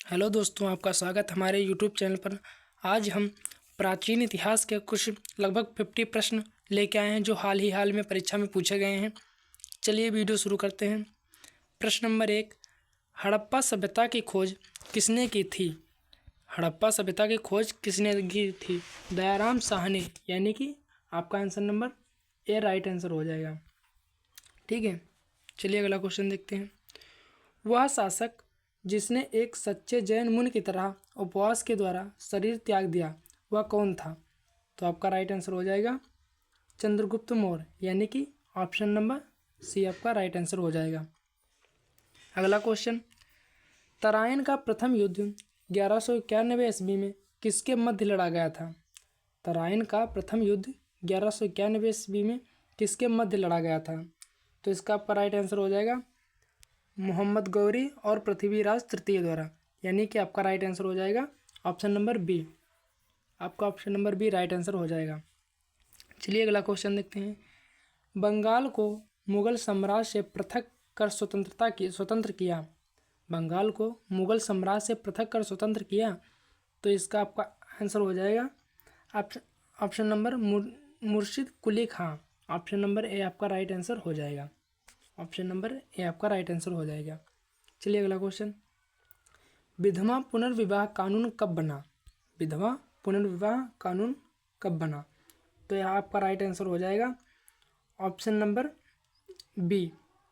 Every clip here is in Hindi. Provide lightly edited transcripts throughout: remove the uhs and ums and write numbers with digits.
हेलो दोस्तों, आपका स्वागत हमारे यूट्यूब चैनल पर। आज हम प्राचीन इतिहास के कुछ लगभग 50 प्रश्न लेके आए हैं जो हाल में परीक्षा में पूछे गए हैं। चलिए वीडियो शुरू करते हैं। प्रश्न नंबर 1, हड़प्पा सभ्यता की खोज किसने की थी? हड़प्पा सभ्यता की खोज किसने की थी? दयाराम शाह ने, यानी कि आपका answer number A right answer हो जाएगा। ठीक है, चलिए अगला क्वेश्चन देखते हैं। वह शासक जिसने एक सच्चे जैन मुनि की तरह उपवास के द्वारा शरीर त्याग दिया, वह कौन था? तो आपका राइट आंसर हो जाएगा चंद्रगुप्त मौर्य, यानी कि ऑप्शन नंबर सी आपका राइट आंसर हो जाएगा। अगला क्वेश्चन, तराइन का प्रथम युद्ध 1191 ईस्वी में किसके मध्य लड़ा गया था? तराइन का प्रथम युद्ध 1191 ईस्वी में किसके मध्य लड़ा गया था? तो इसका आपका राइट आंसर हो जाएगा मोहम्मद गौरी और पृथ्वीराज तृतीय द्वारा, यानी कि आपका राइट आंसर हो जाएगा ऑप्शन नंबर बी। आपका option number B right answer हो जाएगा। चलिए अगला क्वेश्चन देखते हैं। बंगाल को मुगल साम्राज्य से पृथक कर स्वतंत्र किया। बंगाल को मुगल साम्राज्य से पृथक कर स्वतंत्र किया, तो इसका आपका आंसर हो जाएगा ऑप्शन नंबर मुर्शिद कुली खां। ऑप्शन नंबर ए आपका राइट आंसर हो जाएगा। ऑप्शन नंबर ए आपका राइट आंसर हो जाएगा। चलिए अगला क्वेश्चन, विधवा पुनर्विवाह कानून कब बना? विधवा पुनर्विवाह कानून कब बना? तो यह आपका राइट आंसर हो जाएगा ऑप्शन नंबर बी,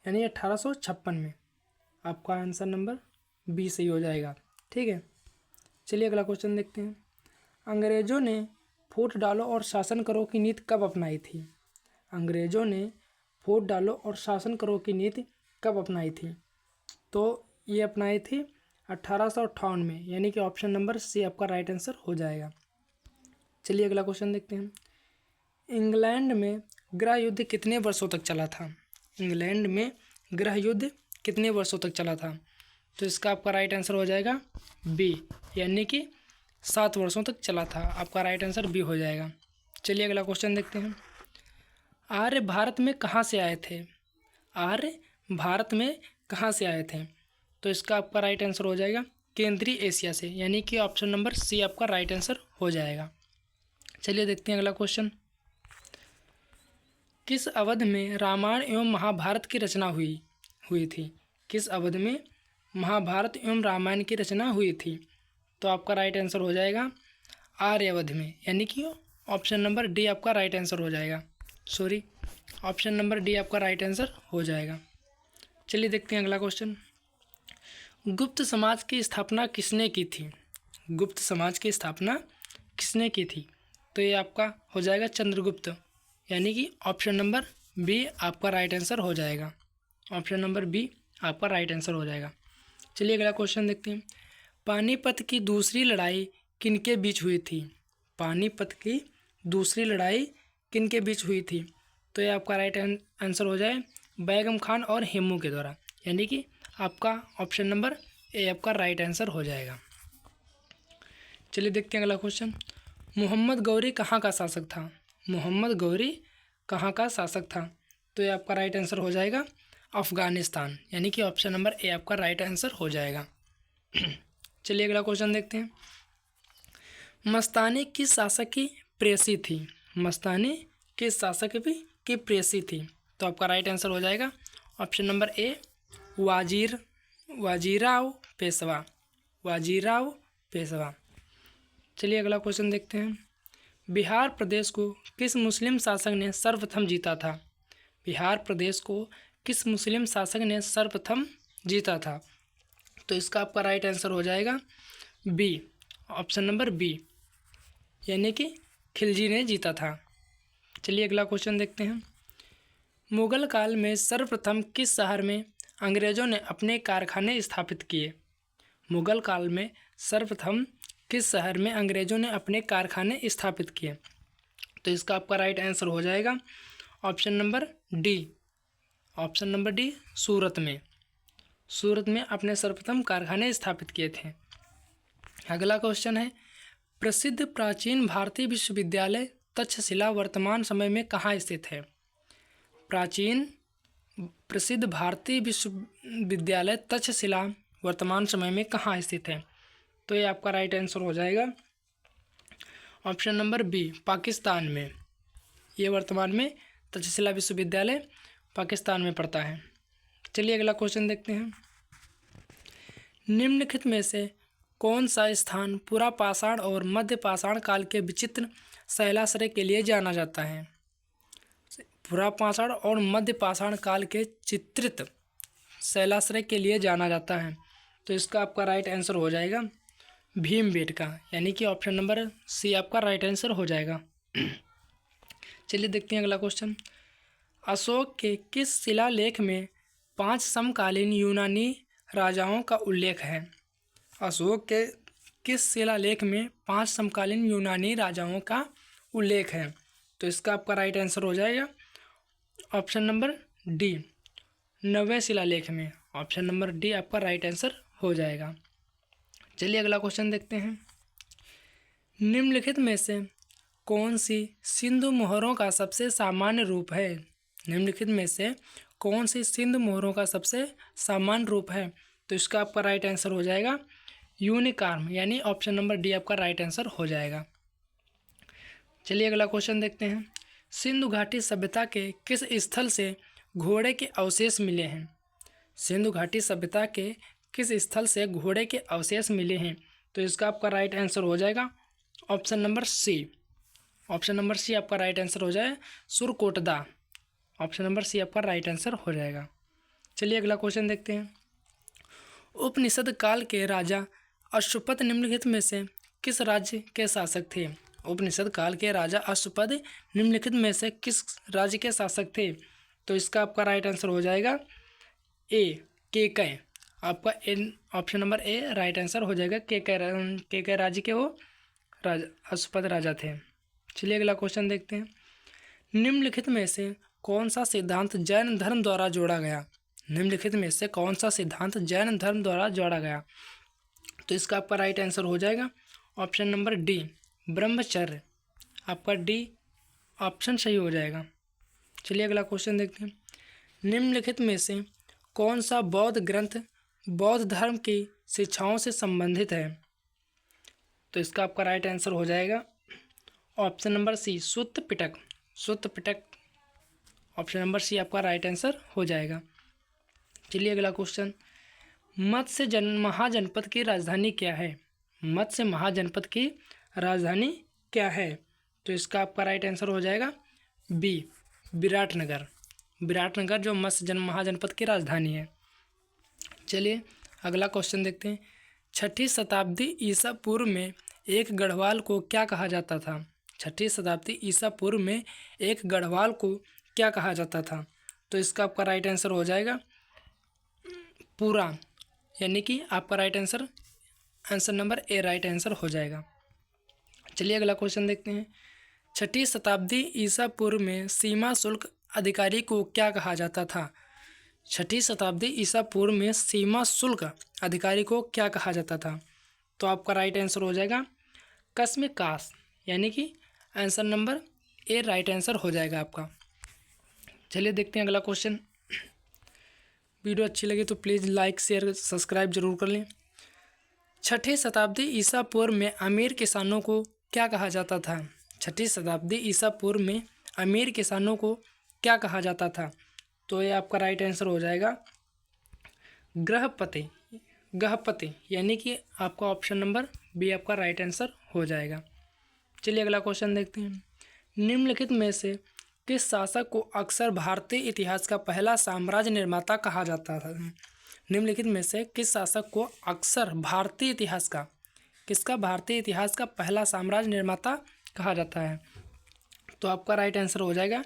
यानी 1856 में। आपका आंसर नंबर बी सही हो जाएगा। ठीक है, चलिए अगला क्वेश्चन देखते हैं। अंग्रेजों ने फूट डालो और शासन करो की नीति कब अपनाई थी? अंग्रेजों ने फूट डालो और शासन करो की नीति कब अपनाई थी? तो ये अपनाई थी 1858 में, यानी कि ऑप्शन नंबर सी आपका राइट आंसर हो जाएगा। चलिए अगला क्वेश्चन देखते हैं। इंग्लैंड में गृह युद्ध कितने वर्षों तक चला था? इंग्लैंड में गृह युद्ध कितने वर्षों तक चला था? तो इसका आपका राइट आंसर हो जाएगा बी, यानी कि 7 वर्षों तक चला था। आपका राइट आंसर बी हो जाएगा। चलिए अगला क्वेश्चन देखते हैं। आर्य भारत में कहाँ से आए थे? आर्य भारत में कहाँ से आए थे? तो इसका आपका राइट आंसर हो जाएगा केंद्रीय एशिया से, यानी कि ऑप्शन नंबर सी आपका राइट आंसर हो जाएगा। चलिए देखते हैं अगला क्वेश्चन। किस अवध में रामायण एवं महाभारत की रचना हुई थी? किस अवध में महाभारत एवं रामायण की रचना हुई थी? तो आपका राइट आंसर हो जाएगा आर्यावध में, यानी कि ऑप्शन नंबर डी आपका राइट आंसर हो जाएगा। ऑप्शन नंबर डी आपका राइट आंसर हो जाएगा। चलिए देखते हैं अगला क्वेश्चन। गुप्त समाज की स्थापना किसने की थी? गुप्त समाज की स्थापना किसने की थी? तो ये आपका हो जाएगा चंद्रगुप्त, यानी कि ऑप्शन नंबर बी आपका राइट आंसर हो जाएगा। ऑप्शन नंबर बी आपका राइट आंसर हो जाएगा। चलिए अगला क्वेश्चन देखते हैं। पानीपत की दूसरी लड़ाई किनके बीच हुई थी? पानीपत की दूसरी लड़ाई किनके बीच हुई थी? तो ये आपका राइट आंसर हो जाए बैगम खान और हेमू के द्वारा, यानी कि आपका ऑप्शन नंबर ए आपका राइट आंसर हो जाएगा। चलिए देखते हैं अगला क्वेश्चन। मोहम्मद गौरी कहाँ का शासक था? मोहम्मद गौरी कहाँ का शासक था? तो ये आपका राइट आंसर हो जाएगा अफ़गानिस्तान, यानी कि ऑप्शन नंबर ए आपका राइट आंसर हो जाएगा। चलिए अगला क्वेश्चन देखते हैं। मस्तानी किस शासक की प्रेयसी थी? मस्तानी किस शासक की प्रेयसी थी? तो आपका राइट आंसर हो जाएगा option number A Bajirao Peshwa. Bajirao Peshwa. चलिए अगला क्वेश्चन देखते हैं। बिहार प्रदेश को किस मुस्लिम शासक ने सर्वप्रथम जीता था? बिहार प्रदेश को किस मुस्लिम शासक ने सर्वप्रथम जीता था? तो इसका आपका राइट आंसर हो जाएगा बी, ऑप्शन नंबर बी, यानी कि खिलजी ने जीता था। चलिए अगला क्वेश्चन देखते हैं। मुगल काल में सर्वप्रथम किस शहर में अंग्रेजों ने अपने कारखाने स्थापित किए? मुगल काल में सर्वप्रथम किस शहर में अंग्रेजों ने अपने कारखाने स्थापित किए? तो इसका आपका राइट आंसर हो जाएगा option number D. Option number D, Surat में। सूरत में अपने सर्वप्रथम कारखाने स्थापित किए थे। अगला क्वेश्चन है, प्रसिद्ध प्राचीन भारतीय विश्वविद्यालय तक्षशिला वर्तमान समय में कहाँ स्थित है? प्रसिद्ध भारतीय विश्वविद्यालय तक्षशिला वर्तमान समय में कहाँ स्थित है? तो ये आपका राइट आंसर हो जाएगा ऑप्शन नंबर बी, पाकिस्तान में। ये वर्तमान में तक्षशिला विश्वविद्यालय पाकिस्तान में पड़ता है। चलिए अगला क्वेश्चन देखते हैं। निम्नलिखित में से कौन सा स्थान पूरा पाषाण और मध्य पाषाण काल के विचित्र शैलाश्रय के लिए जाना जाता है? पूरा पाषाण और मध्य पाषाण काल के चित्रित शैलाश्रय के लिए जाना जाता है। तो इसका आपका राइट आंसर हो जाएगा भीमबेटका, यानी कि ऑप्शन नंबर सी आपका राइट आंसर हो जाएगा। चलिए देखते हैं अगला क्वेश्चन। अशोक के किस शिलालेख में 5 समकालीन यूनानी राजाओं का उल्लेख है? अशोक के किस शिलालेख में 5 समकालीन यूनानी राजाओं का उल्लेख है? तो इसका आपका राइट आंसर हो जाएगा ऑप्शन नंबर डी, 9वें शिलालेख में। ऑप्शन नंबर डी आपका राइट आंसर हो जाएगा। चलिए अगला क्वेश्चन देखते हैं। निम्नलिखित में से कौन सी सिंधु मोहरों का सबसे सामान्य रूप है? निम्नलिखित में से कौन सी सिंधु मोहरों का सबसे सामान्य रूप है? तो इसका आपका राइट आंसर हो जाएगा यूनिकॉर्न, यानी ऑप्शन नंबर डी आपका राइट आंसर हो जाएगा। चलिए अगला क्वेश्चन देखते हैं। सिंधु घाटी सभ्यता के किस स्थल से घोड़े के अवशेष मिले हैं? सिंधु घाटी सभ्यता के किस स्थल से घोड़े के अवशेष मिले हैं? तो इसका आपका राइट आंसर हो जाएगा option number C. Option number C आपका राइट आंसर हो जाए सुरकोटदा। ऑप्शन नंबर सी आपका राइट आंसर हो जाएगा। चलिए अगला क्वेश्चन देखते हैं। उपनिषद काल के राजा अश्वपद निम्नलिखित में से किस राज्य के शासक थे? उपनिषद काल के राजा अश्वपद निम्नलिखित में से किस राज्य के शासक थे? तो इसका आपका राइट आंसर हो जाएगा ए, केकय। आपका option number A right answer हो जाएगा। केकय राज्य के वो राजा अश्वपद राजा थे। चलिए अगला क्वेश्चन देखते हैं। निम्नलिखित में से कौन सा सिद्धांत जैन धर्म द्वारा जोड़ा गया? निम्नलिखित में से कौन सा सिद्धांत जैन धर्म द्वारा जोड़ा गया? तो इसका आपका राइट आंसर हो जाएगा ऑप्शन नंबर डी, ब्रह्मचर्य। आपका डी ऑप्शन सही हो जाएगा। चलिए अगला क्वेश्चन देखते हैं। निम्नलिखित में से कौन सा बौद्ध ग्रंथ बौद्ध धर्म की शिक्षाओं से संबंधित है? तो इसका आपका राइट आंसर हो जाएगा ऑप्शन नंबर सी, सुत्त पिटक। सुत्त पिटक ऑप्शन नंबर सी आपका राइट आंसर हो जाएगा। चलिए अगला क्वेश्चन। मत्स्य महाजनपद की राजधानी क्या है? मत्स्य महाजनपद की राजधानी क्या है? तो इसका आपका राइट आंसर हो जाएगा बी, विराटनगर। विराटनगर जो मत्स्य महाजनपद की राजधानी है। चलिए अगला क्वेश्चन देखते हैं। 6ठी शताब्दी ईसा पूर्व में एक गढ़वाल को क्या कहा जाता था? 6ठी शताब्दी ईसा पूर्व में एक गढ़वाल को क्या कहा जाता था? तो इसका आपका राइट आंसर हो जाएगा पूरा, यानी कि आपका right answer number A right answer हो जाएगा। चलिए अगला क्वेश्चन देखते हैं। 6ठी शताब्दी ईसा पूर्व में सीमा शुल्क अधिकारी को क्या कहा जाता था? 6ठी शताब्दी ईसा पूर्व में सीमा शुल्क अधिकारी को क्या कहा जाता था? तो आपका राइट आंसर हो जाएगा कस्मिकास, यानी कि answer number A right answer हो जाएगा आपका। चलिए देखते हैं अगला क्वेश्चन। वीडियो अच्छी लगी तो प्लीज़ लाइक शेयर सब्सक्राइब जरूर कर लें। 6ठी शताब्दी ईसा पूर्व में अमीर किसानों को क्या कहा जाता था? 6ठी शताब्दी ईसा पूर्व में अमीर किसानों को क्या कहा जाता था? तो ये आपका राइट आंसर हो जाएगा गृहपति। गृहपति, यानी कि आपका ऑप्शन नंबर बी आपका राइट आंसर हो जाएगा। चलिए अगला क्वेश्चन देखते हैं। निम्नलिखित में से किस शासक को अक्सर भारतीय इतिहास का पहला साम्राज्य निर्माता कहा जाता था? निम्नलिखित में से किस शासक को अक्सर भारतीय इतिहास का पहला साम्राज्य निर्माता कहा जाता है? तो आपका राइट आंसर हो जाएगा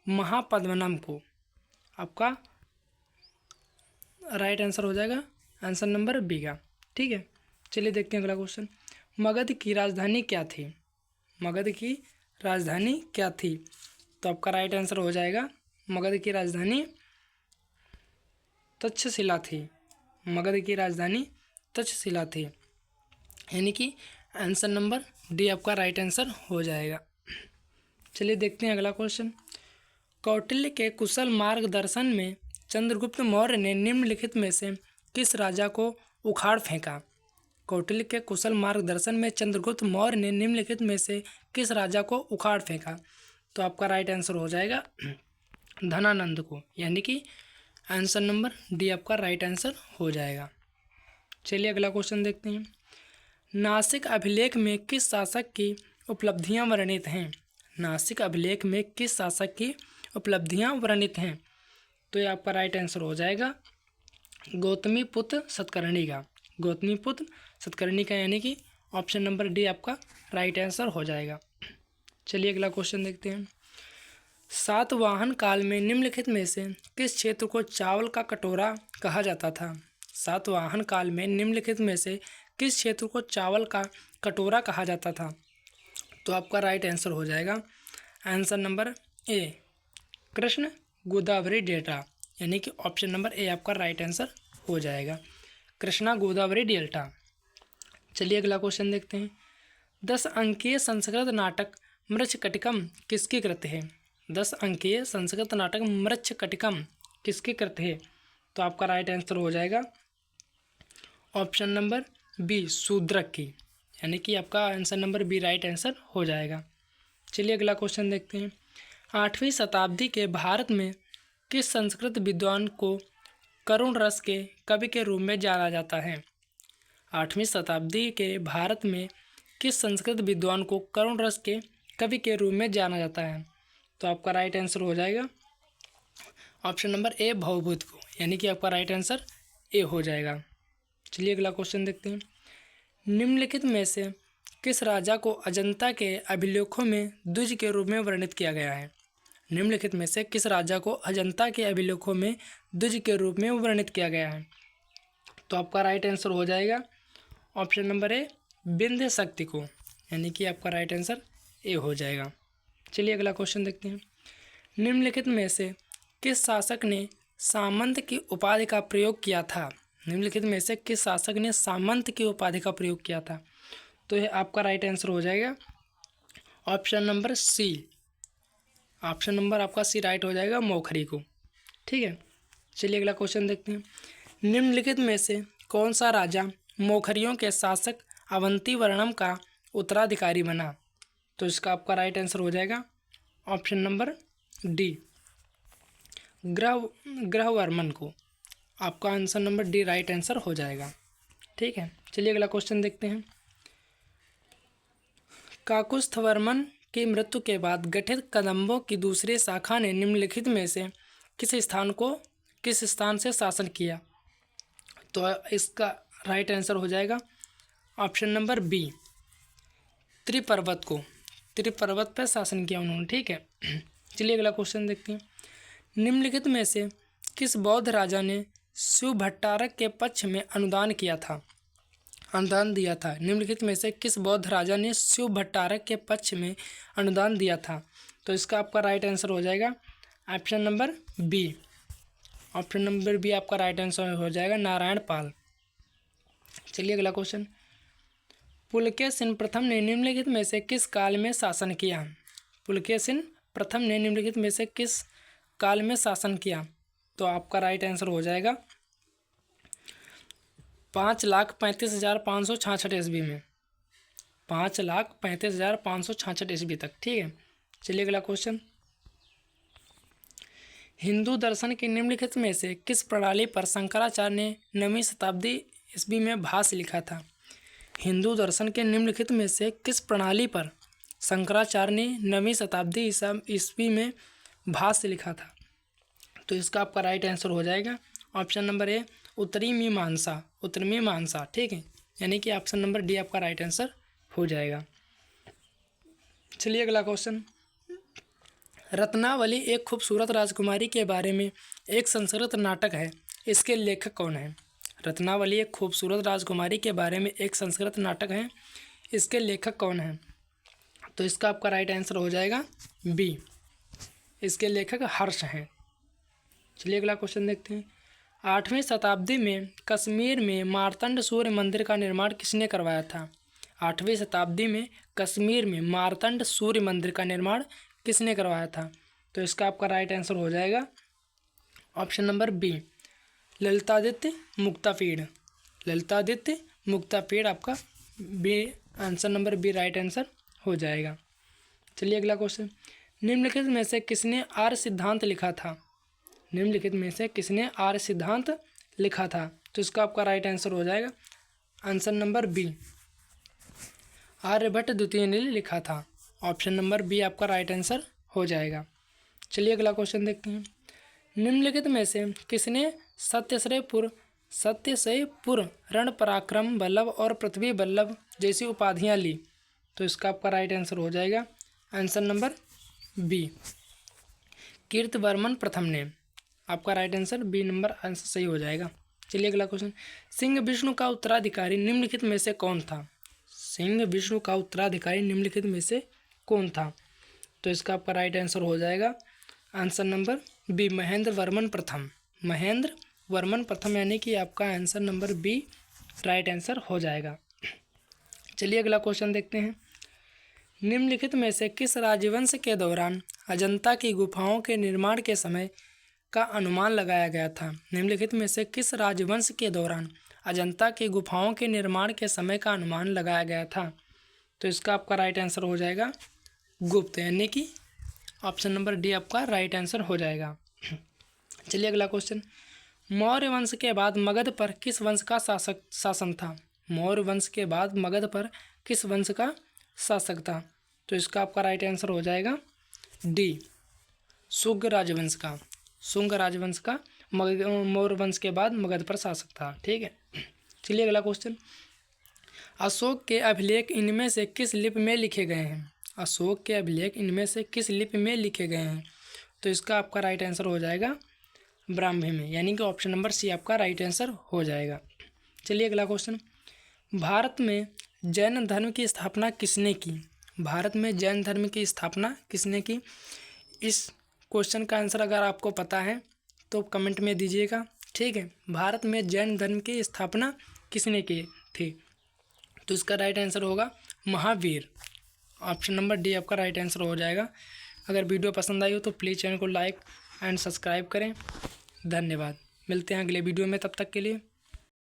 महापद्मनम को। आपका राइट आंसर हो जाएगा आंसर नंबर बी का। ठीक है, चलिए देखते हैं अगला क्वेश्चन। मगध की राजधानी क्या थी? मगध की राजधानी क्या थी? तो आपका राइट आंसर हो जाएगा मगध की राजधानी तक्षशिला थी। मगध की राजधानी तक्षशिला थी, यानी कि आंसर नंबर डी आपका राइट आंसर हो जाएगा। चलिए देखते हैं अगला क्वेश्चन। कौटिल्य के कुशल मार्गदर्शन में चंद्रगुप्त मौर्य ने निम्नलिखित में से किस राजा को उखाड़ फेंका? कौटिल्य के कुशल मार्गदर्शन में चंद्रगुप्त मौर्य ने निम्नलिखित में से किस राजा को उखाड़ फेंका? तो आपका राइट आंसर हो जाएगा धनानंद को, यानी कि आंसर नंबर डी आपका राइट आंसर हो जाएगा। चलिए अगला क्वेश्चन देखते हैं। नासिक अभिलेख में किस शासक की उपलब्धियां वर्णित हैं? नासिक अभिलेख में किस शासक की उपलब्धियां वर्णित हैं? तो ये आपका राइट आंसर हो जाएगा गौतमीपुत्र सतकर्णी का। गौतमीपुत्र सतकर्णी का, यानी कि ऑप्शन नंबर डी आपका राइट आंसर हो जाएगा। चलिए अगला क्वेश्चन देखते हैं। सातवाहन काल में निम्नलिखित में से किस क्षेत्र को चावल का कटोरा कहा जाता था? सातवाहन काल में निम्नलिखित में से किस क्षेत्र को चावल का कटोरा कहा जाता था? तो आपका राइट आंसर हो जाएगा answer number A Krishna Godavari delta, यानी कि ऑप्शन नंबर ए आपका राइट आंसर हो जाएगा कृष्णा गोदावरी डेल्टा। चलिए अगला क्वेश्चन देखते हैं। 10 अंकीय संस्कृत नाटक मृच्छकटिकम किसकी कृत है? 10 अंकीय संस्कृत नाटक मृच्छकटिकम किसकी कृत है? तो आपका राइट आंसर हो जाएगा ऑप्शन नंबर बी शूद्रक की, यानी कि आपका answer number B right answer हो जाएगा। चलिए अगला क्वेश्चन देखते हैं। 8वीं शताब्दी के भारत में किस संस्कृत विद्वान को करुण रस के कवि के रूप में जाना जाता है? 8वीं शताब्दी के भारत में किस संस्कृत विद्वान को करुण रस के कवि के रूप में जाना जाता है? तो आपका राइट आंसर हो जाएगा ऑप्शन नंबर ए भवभूत को, यानी कि आपका राइट आंसर ए हो जाएगा। चलिए अगला क्वेश्चन देखते हैं। निम्नलिखित में से किस राजा को अजंता के अभिलेखों में द्विज के रूप में वर्णित किया गया है? निम्नलिखित में से किस राजा को अजंता के अभिलेखों में द्विज के रूप में वर्णित किया गया है? तो आपका राइट आंसर हो जाएगा ऑप्शन नंबर ए विंध्य शक्ति को, यानी कि आपका राइट आंसर ए हो जाएगा। चलिए अगला क्वेश्चन देखते हैं। निम्नलिखित में से किस शासक ने सामंत की उपाधि का प्रयोग किया था? निम्नलिखित में से किस शासक ने सामंत की उपाधि का प्रयोग किया था? तो यह आपका राइट आंसर हो जाएगा option number C. Option number आपका सी राइट हो जाएगा मौखरी को। ठीक है, चलिए अगला क्वेश्चन देखते हैं। निम्नलिखित में से कौन सा राजा मौखरियों के शासक अवंती वर्णम का उत्तराधिकारी बना? तो इसका आपका राइट आंसर हो जाएगा ऑप्शन नंबर डी ग्रहवर्मन को। आपका answer number D right answer हो जाएगा। ठीक है, चलिए अगला क्वेश्चन देखते हैं। काकुस्थवर्मन की मृत्यु के बाद गठित कदंबों की दूसरी शाखा ने निम्नलिखित में से किस स्थान से शासन किया? तो इसका राइट आंसर हो जाएगा ऑप्शन नंबर बी त्रिपर्वत को। त्रिपर्वत पर शासन किया उन्होंने। ठीक है, चलिए अगला क्वेश्चन देखते हैं। निम्नलिखित में से किस बौद्ध राजा ने शिव भट्टारक के पक्ष में अनुदान दिया था? निम्नलिखित में से किस बौद्ध राजा ने शिव भट्टारक के पक्ष में अनुदान दिया था? तो इसका आपका राइट आंसर हो जाएगा option number B. Option number B आपका राइट आंसर हो जाएगा नारायण पाल। चलिए अगला क्वेश्चन। पुलकेशिन प्रथम ने निम्नलिखित में से किस काल में शासन किया? पुलकेशिन प्रथम ने निम्नलिखित में से किस काल में शासन किया? तो आपका राइट आंसर हो जाएगा 5,35,566 ईस्वी में। 5,35,566 ईस्वी तक। ठीक है, चलिए अगला क्वेश्चन। हिंदू दर्शन के निम्नलिखित में से किस प्रणाली पर शंकराचार्य ने 9वीं शताब्दी ईस्वी में भाष्य लिखा था? हिंदू दर्शन के निम्नलिखित में से किस प्रणाली पर शंकराचार्य ने 9वीं शताब्दी ईस्वी में भाष्य लिखा था? तो इसका आपका राइट आंसर हो जाएगा ऑप्शन नंबर ए उत्तरी मीमांसा। ठीक है, यानी कि ऑप्शन नंबर डी आपका राइट आंसर हो जाएगा। चलिए अगला क्वेश्चन। रत्नावली एक खूबसूरत राजकुमारी के बारे में एक संस्कृत नाटक है, इसके लेखक कौन है? रत्नावली एक खूबसूरत राजकुमारी के बारे में एक संस्कृत नाटक है, इसके लेखक कौन है? तो इसका आपका राइट आंसर हो जाएगा बी, इसके लेखक हर्ष हैं। चलिए अगला क्वेश्चन देखते हैं। 8वीं शताब्दी में कश्मीर में मार्तंड सूर्य मंदिर का निर्माण किसने करवाया था? 8वीं शताब्दी में कश्मीर में मार्तंड सूर्य मंदिर का निर्माण किसने करवाया था? तो इसका आपका राइट आंसर हो जाएगा option number B Lalitaditya Muktapida. Lalitaditya Muktapida आपका B, answer number B right answer हो जाएगा। चलिए अगला क्वेश्चन, निम्नलिखित में से किसने आर्य सिद्धांत लिखा था? निम्नलिखित में से किसने आर्य सिद्धांत लिखा था? तो इसका आपका राइट आंसर हो जाएगा आंसर नंबर बी, आर्यभट्ट द्वितीय ने लिखा था। ऑप्शन नंबर बी आपका राइट आंसर हो जाएगा। चलिए अगला क्वेश्चन देखते हैं, निम्नलिखित में से किसने सत्यसेयपुर, रण पराक्रम वल्लभ और पृथ्वी वल्लभ जैसी उपाधियां ली? तो इसका आपका राइट आंसर हो जाएगा आंसर नंबर बी, कीर्तिवर्मन प्रथम ने। आपका right answer B number answer सही हो जाएगा। चलिए अगला क्वेश्चन, सिंह विष्णु का उत्तराधिकारी निम्नलिखित में से कौन था? सिंह विष्णु का उत्तराधिकारी निम्नलिखित में से कौन था? तो इसका आपका राइट आंसर हो जाएगा answer number B, Mahendra Varman प्रथम। महेंद्र वर्मन प्रथम यानी कि आपका answer number B right answer हो जाएगा। चलिए अगला क्वेश्चन देखते हैं, निम्नलिखित में से किस राजवंश के दौरान अजंता की गुफाओं के निर्माण के समय का अनुमान लगाया गया था? निम्नलिखित में से किस राजवंश के दौरान अजंता की गुफाओं के निर्माण के समय का अनुमान लगाया गया था? तो इसका आपका राइट आंसर हो जाएगा गुप्त, यानी कि ऑप्शन नंबर डी आपका राइट आंसर हो जाएगा। चलिए अगला क्वेश्चन, मौर्य वंश के बाद मगध पर किस वंश का शासन था? मौर्य वंश के बाद मगध पर किस वंश का शासक था? तो इसका आपका राइट आंसर हो जाएगा डी, शुंग राजवंश का। शुंग राजवंश का मौर्य वंश के बाद मगध पर शासक था। ठीक है। चलिए अगला क्वेश्चन, अशोक के अभिलेख इनमें से किस लिपि में लिखे गए हैं? अशोक के अभिलेख इनमें से किस लिपि में लिखे गए हैं? तो इसका आपका राइट आंसर हो जाएगा ब्राह्मी में, यानी कि ऑप्शन नंबर सी आपका राइट आंसर हो जाएगा। चलिए अगला क्वेश्चन, भारत में जैन धर्म की स्थापना किसने की? भारत में जैन धर्म की स्थापना किसने की? इस क्वेश्चन का आंसर अगर आपको पता है तो कमेंट में दीजिएगा। ठीक है, भारत में जैन धर्म की स्थापना किसने की थी? तो इसका राइट आंसर होगा महावीर। ऑप्शन नंबर डी आपका राइट आंसर हो जाएगा। अगर वीडियो पसंद आई हो तो प्लीज़ चैनल को लाइक एंड सब्सक्राइब करें। धन्यवाद, मिलते हैं अगले वीडियो में, तब तक के लिए।